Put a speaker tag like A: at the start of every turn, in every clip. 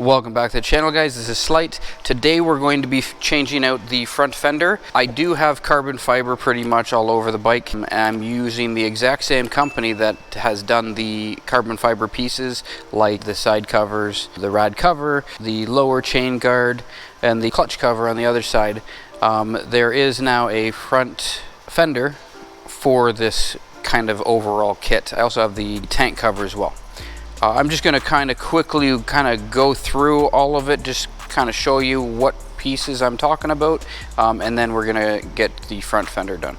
A: Welcome back to the channel, guys. This is Slight. Today we're going to be changing out the front fender. I do have carbon fiber pretty much all over the bike. I'm using the exact same company that has done the carbon fiber pieces, like the side covers, the rad cover, the lower chain guard, and the clutch cover on the other side. There is now a front fender for this kind of overall kit. I also have the tank cover as well. I'm just going to kind of quickly go through all of it, just kind of show you what pieces I'm talking about, and then we're going to get the front fender done.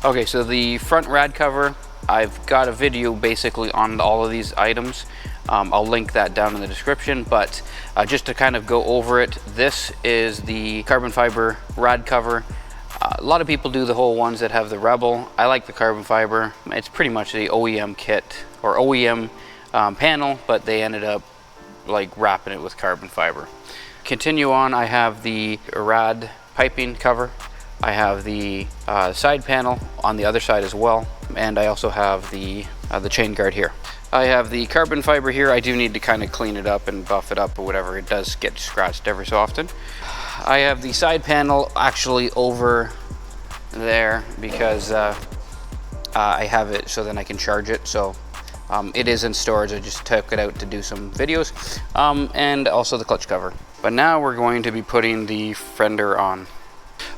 A: Okay, so the front rad cover, I've got a video basically on all of these items. I'll link that down in the description, but just to kind of go over it, this is the carbon fiber rad cover. A lot of people do the whole ones that have the Rebel. I like the carbon fiber. It's pretty much the OEM kit or OEM panel, but they ended up like wrapping it with carbon fiber. Continue on, I have the rad piping cover. I have the side panel on the other side as well, and I also have the chain guard here. I have the carbon fiber here. I do need to kind of clean it up and buff it up or whatever. It does get scratched every so often. I have the side panel actually over there because I have it so then I can charge it. So it is in storage. I just took it out to do some videos, and also the clutch cover. But now we're going to be putting the fender on.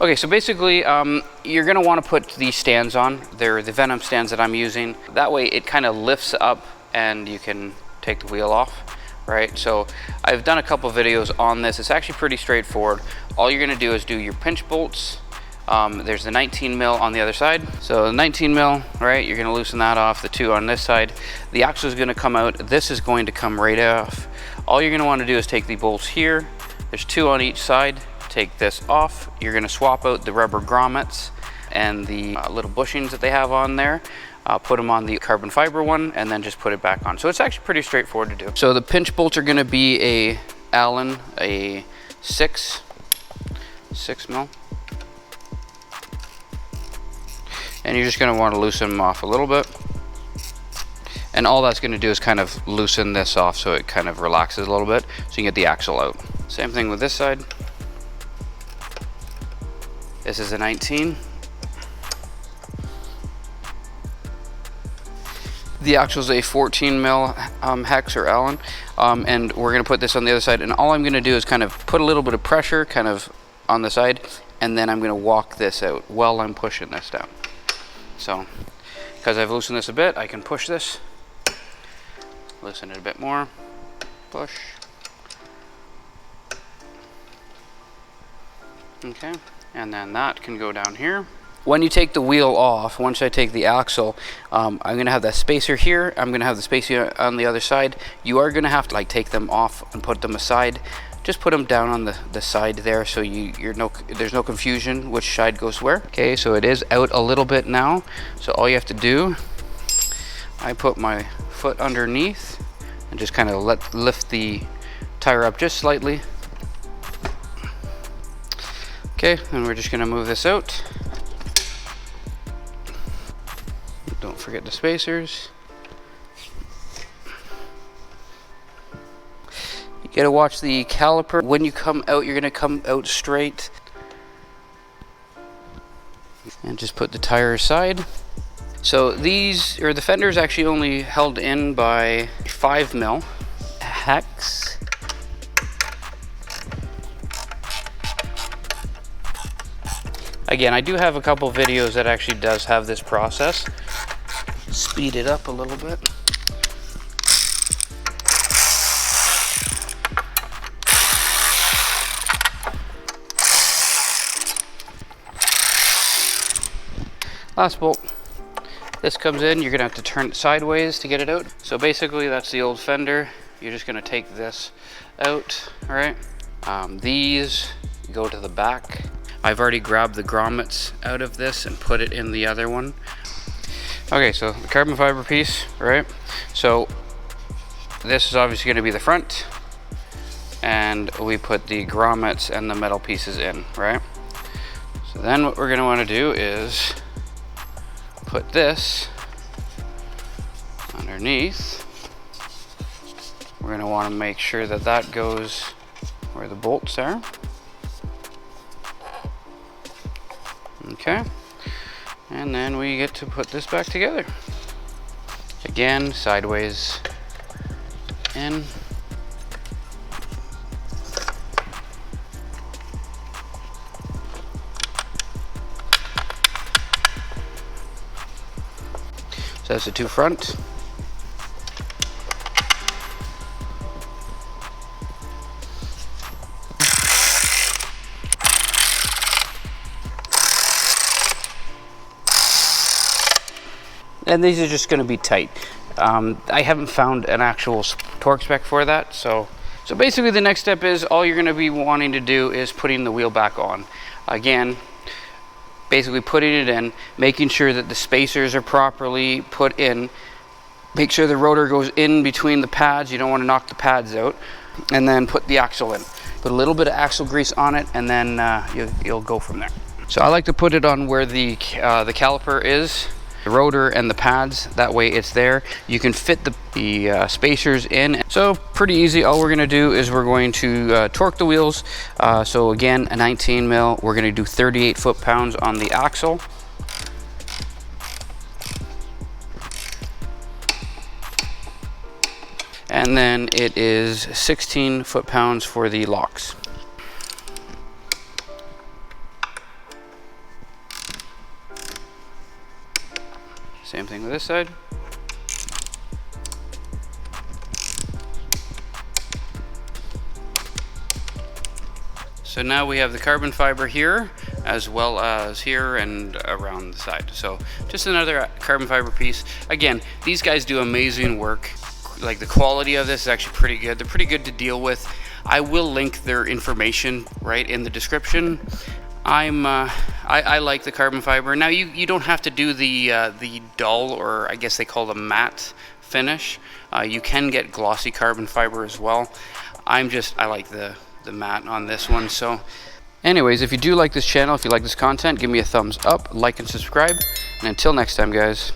A: Okay, so basically you're going to want to put these stands on. They're the Venom stands that I'm using. That way it kind of lifts up and you can take the wheel off, right? So I've done a couple videos on this. It's actually pretty straightforward. All you're going to do is do your pinch bolts. There's the 19 mil on the other side. So the 19 mil, right, you're going to loosen that off, the two on this side. The axle is going to come out. This is going to come right off. All you're going to want to do is take the bolts here. There's two on each side. Take this off. You're going to swap out the rubber grommets and the little bushings that they have on there. Put them on the carbon fiber one and then just put it back on. So it's actually pretty straightforward to do. So the pinch bolts are going to be a Allen, a 6 mil. And you're just going to want to loosen them off a little bit. And all that's going to do is kind of loosen this off so it kind of relaxes a little bit so you can get the axle out. Same thing with this side. This is a 19. The axle is a 14 mil hex or Allen, and we're going to put this on the other side. And all I'm going to do is kind of put a little bit of pressure kind of on the side, and then I'm going to walk this out while I'm pushing this down. So, because I've loosened this a bit, I can push this, loosen it a bit more, push. Okay, and then that can go down here. When you take the wheel off, once I take the axle, I'm going to have that spacer here. I'm going to have the spacer on the other side. You are going to have to like take them off and put them aside. Just put them down on the side there so there's no confusion which side goes where. Okay, so it is out a little bit now. So all you have to do, I put my foot underneath and just kind of lift the tire up just slightly. Okay, and we're just going to move this out. Don't forget the spacers. You gotta watch the caliper. When you come out, you're gonna come out straight. And just put the tire aside. So the fender is actually only held in by 5 mil hex. Again, I do have a couple videos that actually does have this process. Speed it up a little bit. Last bolt. This comes in, you're gonna have to turn it sideways to get it out. So basically that's the old fender. You're just gonna take this out, all right? These go to the back. I've already grabbed the grommets out of this and put it in the other one. Okay, so the carbon fiber piece, right? So this is obviously gonna be the front, and we put the grommets and the metal pieces in, right? So then what we're gonna wanna do is put this underneath We're going to want to make sure that that goes where the bolts are. Okay, and then we get to put this back together. Again, sideways in. So that's the two front. And these are just going to be tight. I haven't found an actual torque spec for that. So basically the next step is all you're going to be wanting to do is putting the wheel back on. Again, basically putting it in, making sure that the spacers are properly put in. Make sure the rotor goes in between the pads. You don't want to knock the pads out. And then put the axle in. Put a little bit of axle grease on it, and then you'll go from there. So I like to put it on where the caliper is, the rotor and the pads. That way it's there. You can fit the spacers in. So pretty easy. All we're going to do is we're going to torque the wheels. So again, a 19 mil. We're going to do 38 foot-pounds on the axle. And then it is 16 foot-pounds for the locks. Same thing with this side. So now we have the carbon fiber here, as well as here and around the side. So just another carbon fiber piece. Again, these guys do amazing work. Like, the quality of this is actually pretty good. They're pretty good to deal with. I will link their information right in the description. I like the carbon fiber. Now you don't have to do the dull, or I guess they call the matte finish. You can get glossy carbon fiber as well. I like the matte on this one. So anyways, if you do like this channel, if you like this content, give me a thumbs up, like and subscribe. And until next time, guys.